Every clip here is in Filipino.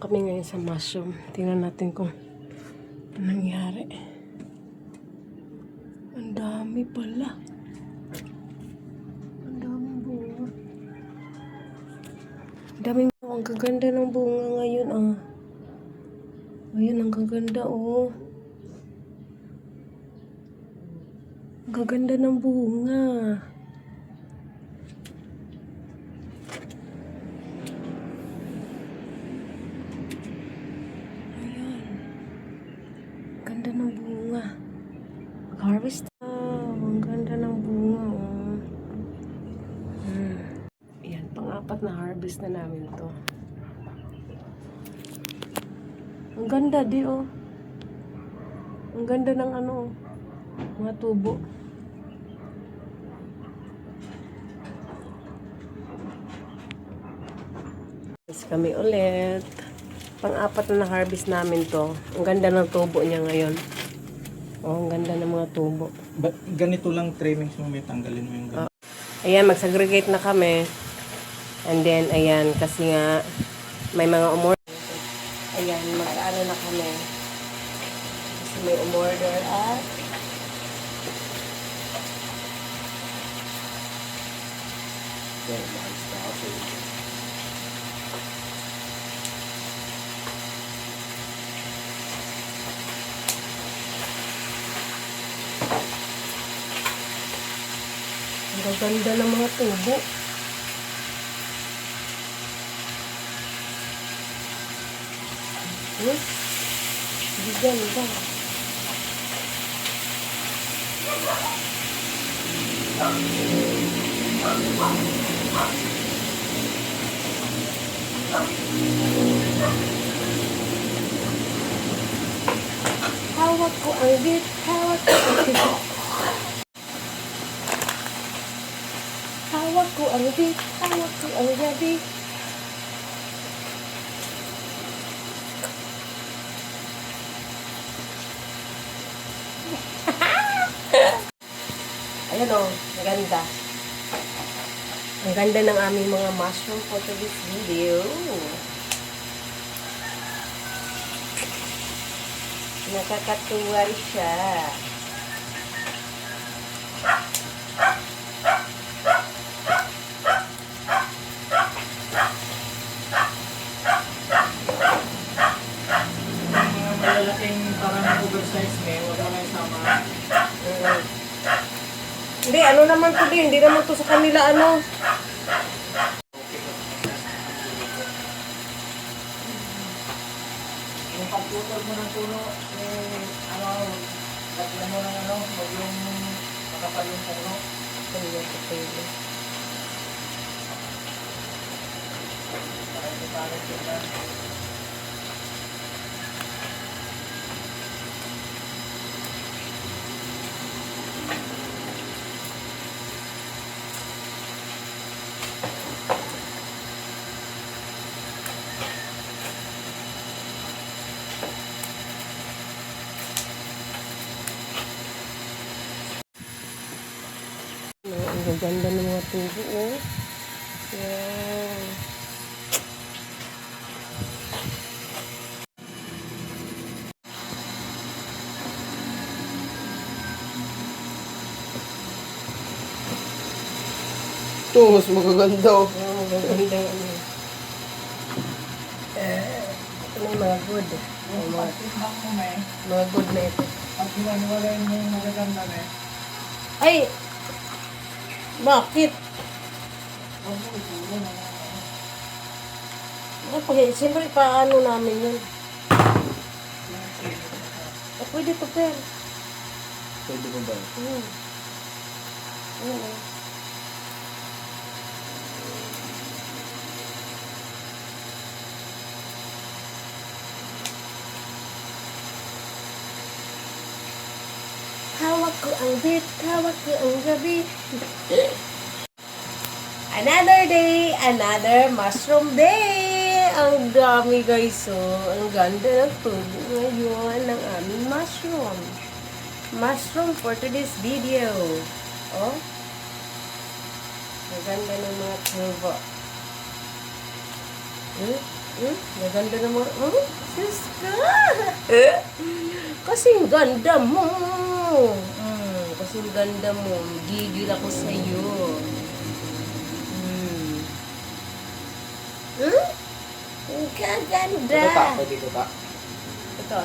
kami ngayon sa mushroom. Tingnan natin kung anong nangyari. Ang dami pala. Ang daming bunga. Ang gaganda ng bunga ngayon, ah. Ayun, ang gaganda, oh. Ang gaganda ng bunga. Ayan. Ganda ng bunga. Mag-harvest na. Ang ganda ng bunga, oh. Ayan, pang-apat na harvest na namin to. Ang ganda di, oh. Ang ganda ng ano, mga tubo. Kami ulit. Pang-apat na harvest namin to. Ang ganda ng tubo niya ngayon. Oh, ang ganda ng mga tubo. Ganito lang trimmings mo, may tanggalin mo yung ganito. Ayan, mag-segregate na kami. And then, ayan, kasi nga, may mga umorder. Ayan, mag-ano na kami. Kasi may umorder at ang ganda ng mga tubo. Bigyan ba? Hawak ko ang bit, hawak ko ang bit. Hawak ko ang bit, hawak ko ang gabi. Ayan o, maganda. Ang ganda ng aming mga mushroom for this video. Nakakatuwa siya. Mga malalaking parang oversize may, wag mo na isama. Hindi, ano naman to din. Hindi naman to sa kanila, ano. Yung pagputol mo ng puno, lagyan mo ng wag yung makapal yung puno. Para ito parang sila. Ang ganda ng mga tubo, oh. Wow. Ito, mas magaganda, oh. Ang ganda ng ano. Ito na yung mga good. Yung pag-timbang mo may, Mga good na ito. pag hiwan-hiwalayin mo yung magaganda may, Ay! Bakit? huwag mo itulo na Siyempre, paano namin yun? Pwede to, Per. Pwede ko ba? Oo. Hawak ko ang bit, hawak ko ang gabi. Another day, another mushroom day. Ang dami guys, oh. Ang ganda ng tubo ngayon ng aming mushroom. Mushroom for today's video. Oh. Ang ganda ng mga tubo. Maganda naman. Sis ka! Kasing ganda mo. Kasing ganda mo. Gigil ako sa'yo. Ang gaganda. Ito ta, pwede ito ta. Ito.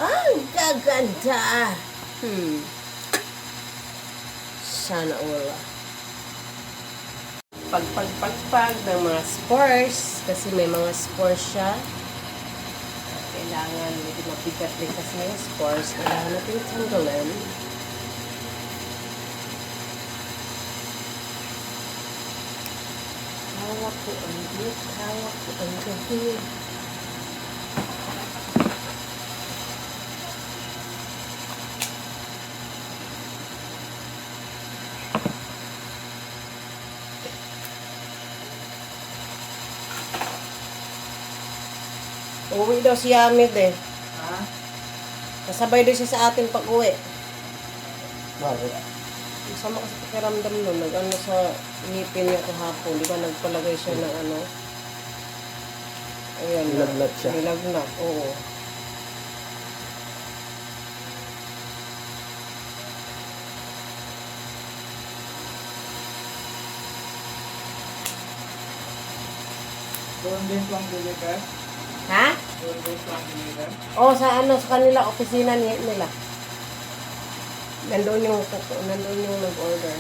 Ang gaganda. Sana wala. Pagpag ng mga spores. Kasi may mga spores siya. Kailangan, medyo mabigat din kasi yung spores. Kailangan natin tanggalin. Hawak ko ang git, hawak ko ang gahid. Uwi daw si Yamid eh. Ha? Kasabay daw siya sa atin pag-uwi. Bakit? Masama kasi pakiramdam nun. Nag-ano sa ngipin niya kahapon. Di ba nagpalagay siya ng ano? Ayan. Nilagnat siya. Nilagnat, oo. Doon din po ang deliver. Ha? Doon din po ang deliver. Oo, sa ano, sa kanila, opisina nila. Nandoon yung nag-order.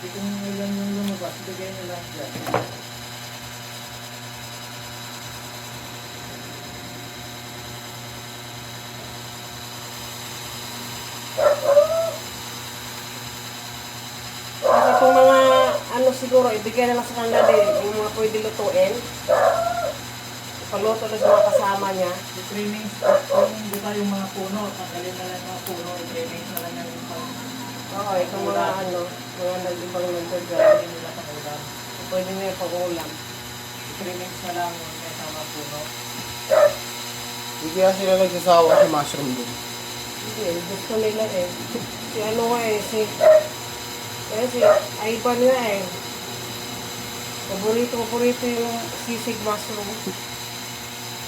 Hindi kung ilan yung lumabas, bigay nyo lang dyan. Kasi kung mga ano siguro, ibigay na lang sa kanila din yung mga pwede lutuin. Pagluto na sa mga kasama niya. Yung trimmings, kung buka yung mga puno, tanggalin na lang yung mga puno, i-trimmings na lang yung pang Oo, itong mga ano, mga nag-ibang nag-order. pwede nila pang ulam. Pwede nyo yung pag-ulam. I-trimmings na lang yung kasama puno. Hindi kaya sila nagsasawa sa mushroom doon. Hindi, gusto nila eh. Si ano nga eh, si Ivan nga eh. Paborito yung sisig mushroom.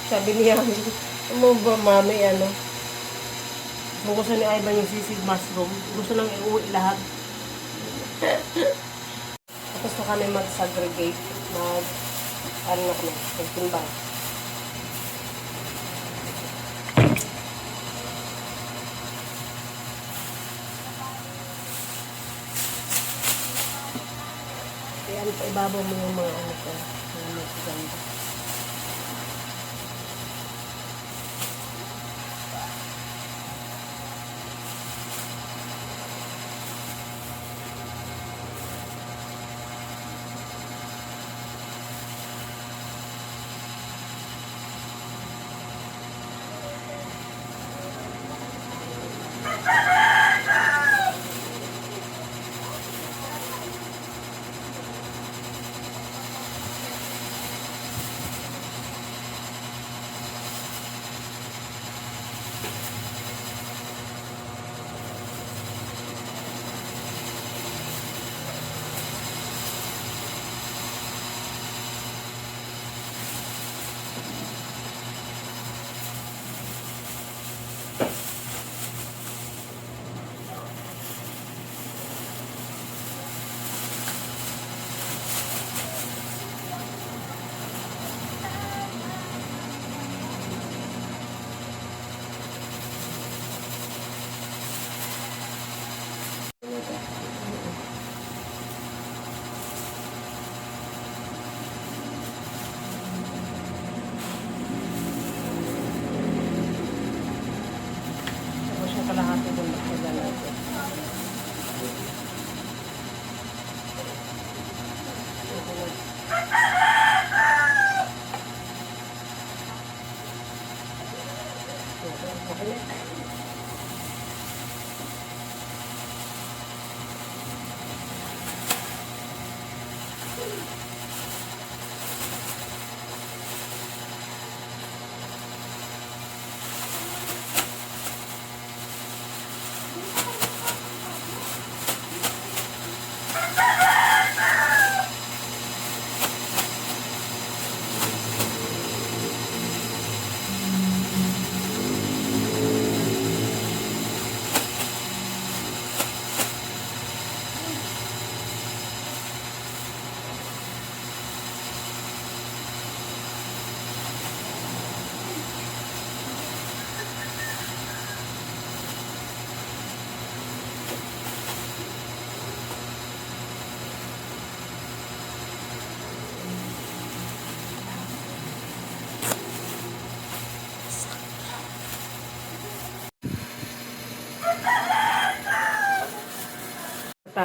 Sabi niya, ano ba mami, ano? Kung gusto ni Ivan yung sisig mushroom, gusto nang iuwi lahat. Tapos na kami mag-segregate, ano na kami, magtimbang. Ayan, ibabaw mo yung mga ano ko, mga magaganda.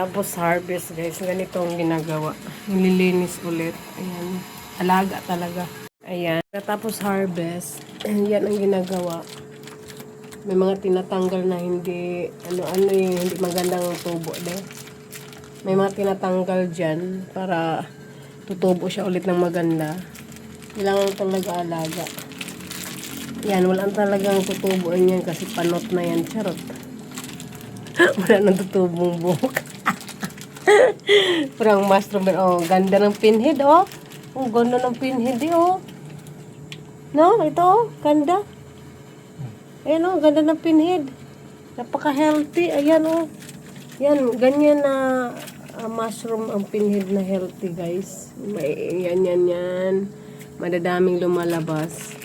Pagkatapos harvest guys, ganito ang ginagawa. Nililinis ulit. Ayan. Alaga talaga. Ayan. Pagkatapos harvest, yan ang ginagawa. May mga tinatanggal na hindi, ano yung hindi magandang tubo. May mga tinatanggal dyan para tutubo siya ulit ng maganda. Kailangan talaga alaga. Yan, walang talagang tutubuin yan kasi panot na yan. Charot. Wala nang tutubong buhok. Parang mushroom. Oh, ganda ng pinhead, oh. Ang ganda ng pinhead, oh. No, ito, oh. Ganda. Ayan, oh. Ganda ng pinhead. Napaka-healthy. Ayan, oh. Yan, ganyan na mushroom ang pinhead na healthy, guys. Yan. Madadaming lumalabas.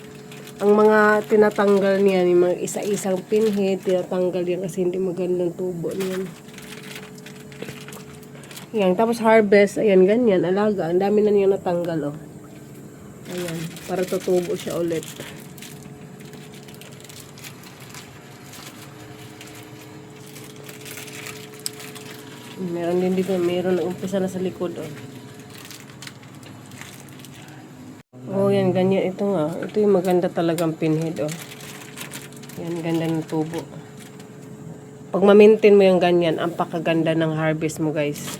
Ang mga tinatanggal niyan, yung mga isa-isang pinhead, tinatanggal yan kasi hindi magandang tubo niyan. Yan, tapos harvest, ayan, ganyan, alaga. Ang dami na niya natanggal, oh. Ayan, para tutubo siya ulit. Meron din dito, meron na umpisa na sa likod, oh. Oh, yan, ganyan. Ito nga. Ito yung maganda talagang pinhead, oh. Yan, ganda ng tubo. Pag ma-maintain mo yung ganyan, ang pakaganda ng harvest mo, guys.